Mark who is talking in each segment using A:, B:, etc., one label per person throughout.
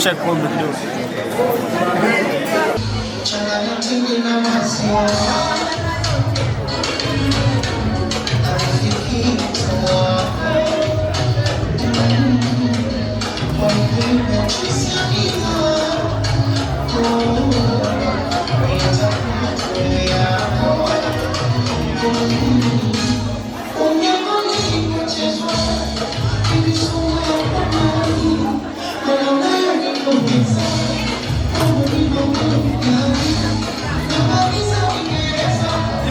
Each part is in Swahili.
A: Kisha kombe kidogo.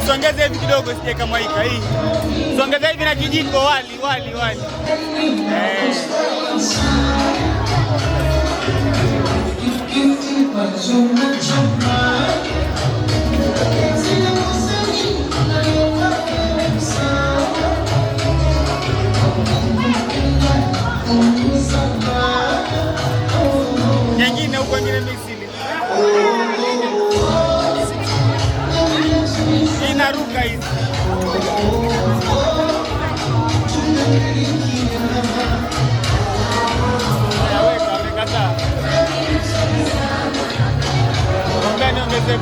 A: Songeza hivi kidogo sije kama hii. Songeza hivi na kijiko wali. Nyingine huko nyingine misili. Inaruka hizi. Weka amekataa. Ngani ongeze.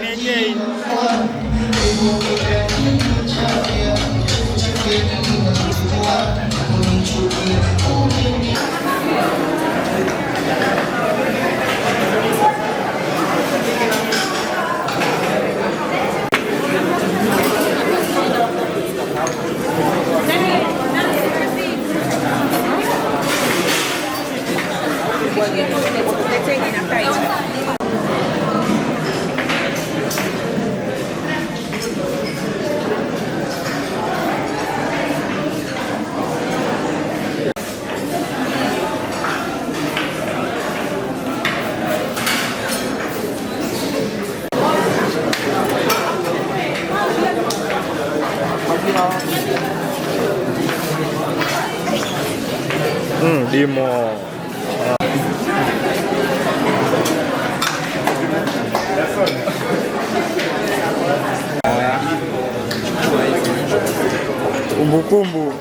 A: Nejei.
B: Dimo. Kumbukumbu.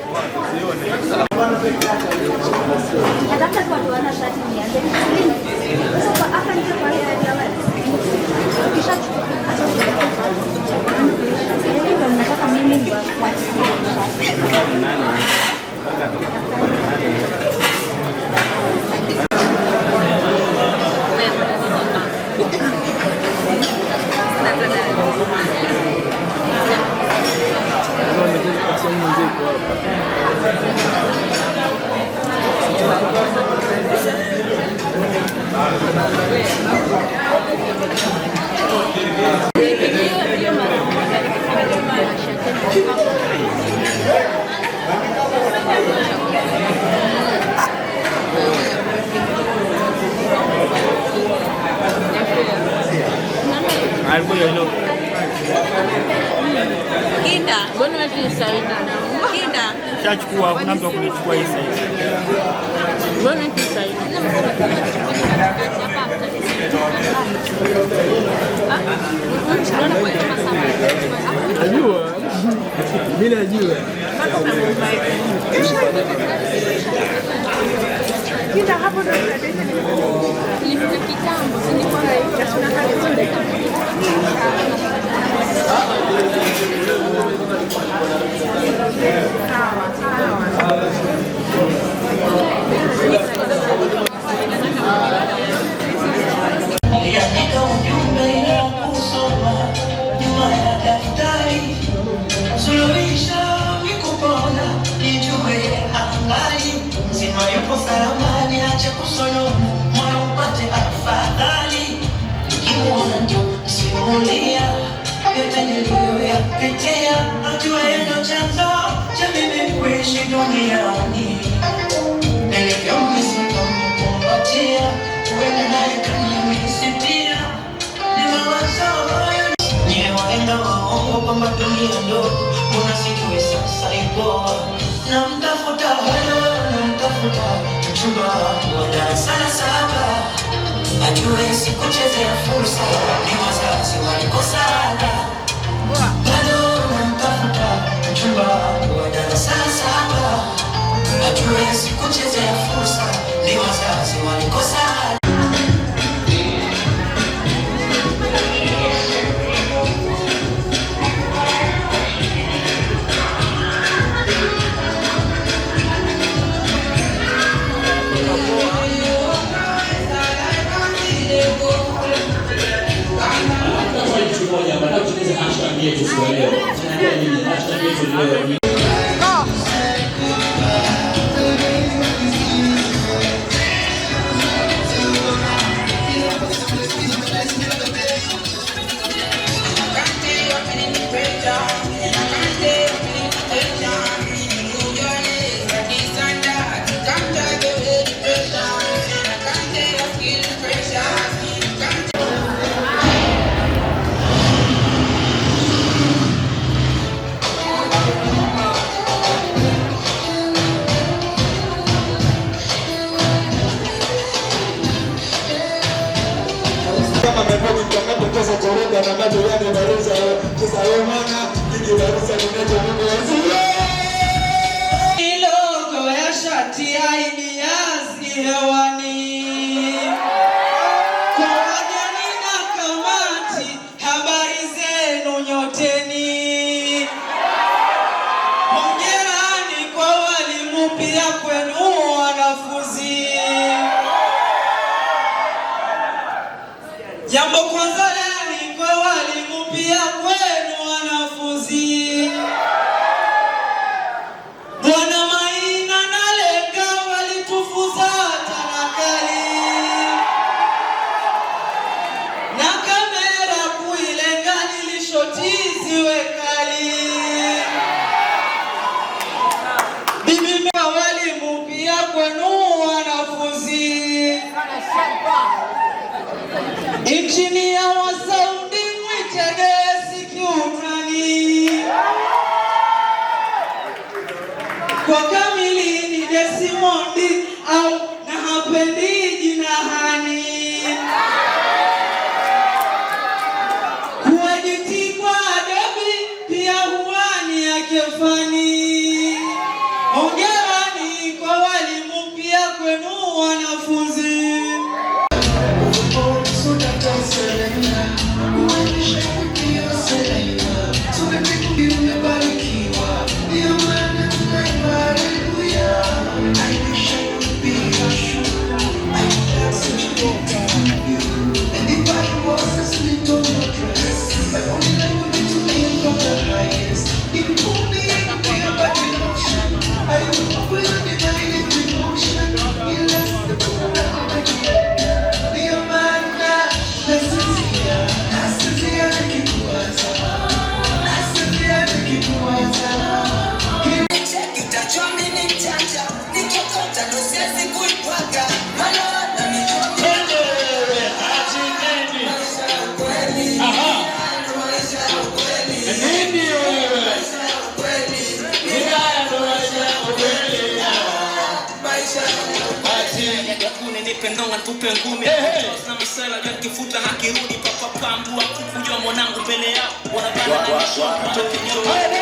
A: Chachukua kuna mtu kunichukua hii sasa.
C: Mbona ni sasa?
A: Najua. Mimi najua.
C: Kita hapo ndo nilifika kitambo, nilikuwa
D: Ajue hatuwezi kuchezea fursa, ni wazazi walikosana. Bado unamtafuta mchumba wa darasa la 7, hatuwezi kuchezea fursa, ni wazazi walikosana.
E: Logo ya shati hainiazi hewani, kwa wageni na kamati, habari zenu nyoteni. Hongerani kwa walimu, pia kwenu wanafunzi. Jambo kwanza ni kwa walimu, pia kwenu wanafunzi. Bwana Maina na Lenga walitufunza tanakali, na kamera kuilenga nilishotizi wekali. Bibi kwa walimu, pia kwenu wanafunzi. Inchini ya wasaundi mwitege sikiutani, kwa kamili ni Desimondi au na hapendi jina Hani. Kuediti kwa Adobe pia huani yake fani. Hongerani kwa walimu, pia kwenu wanafunzi.
F: Pendonga tupe ngumi na misala ya kifuta hakirudi papa pambu akukujua mwanangu mbele yao wanabana na mishwa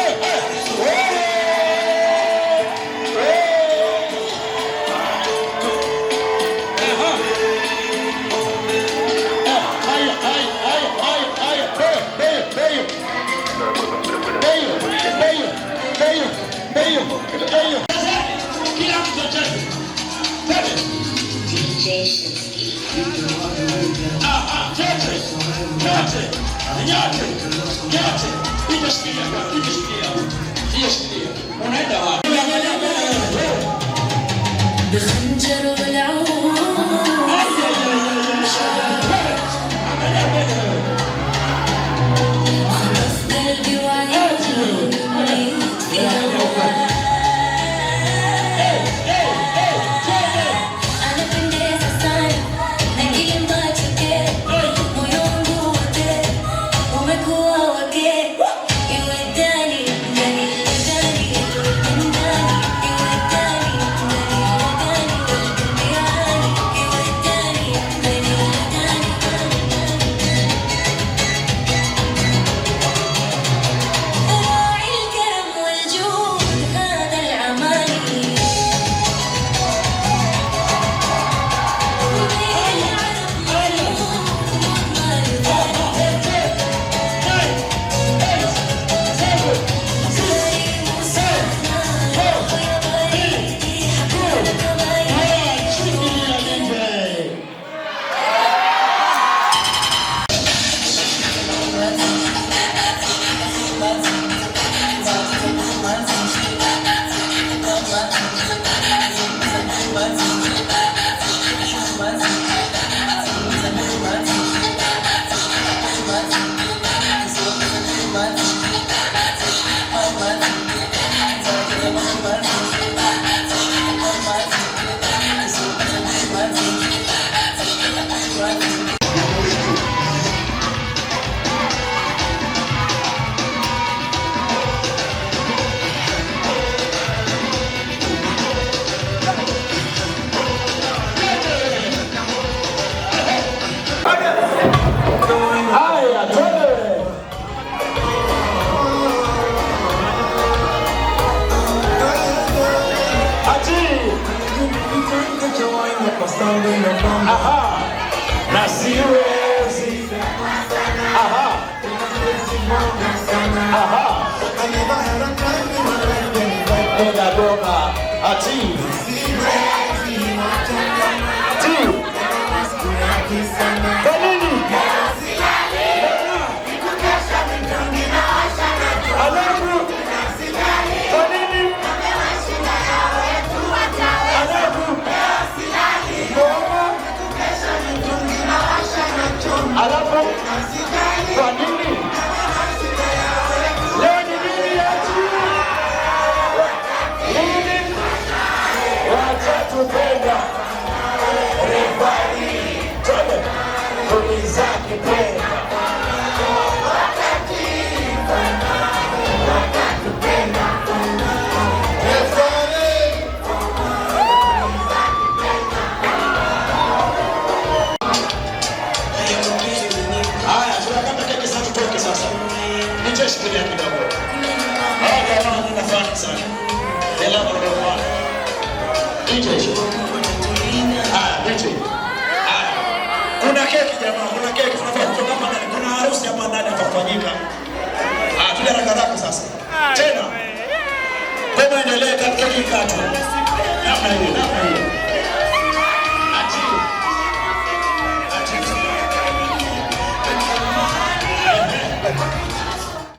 G: siwezi. Aha. Aha. Enda doma ati. Kwa nini? Alafu kwa nini? Alafu kwa nini? Leo ni nini ya chini? Nini? Wacha tupenda refari tole tuliza kipenda shikilia kidogo. Hawa jamaa ni nafani sana. Ela kwa nafani. DJ. DJ. Kuna keki jamaa, kuna keki tunafaa kutoka hapa ndani. Kuna harusi hapa ndani itafanyika. Tuja haraka sasa. Tena. Kwa endelee katika kikatu.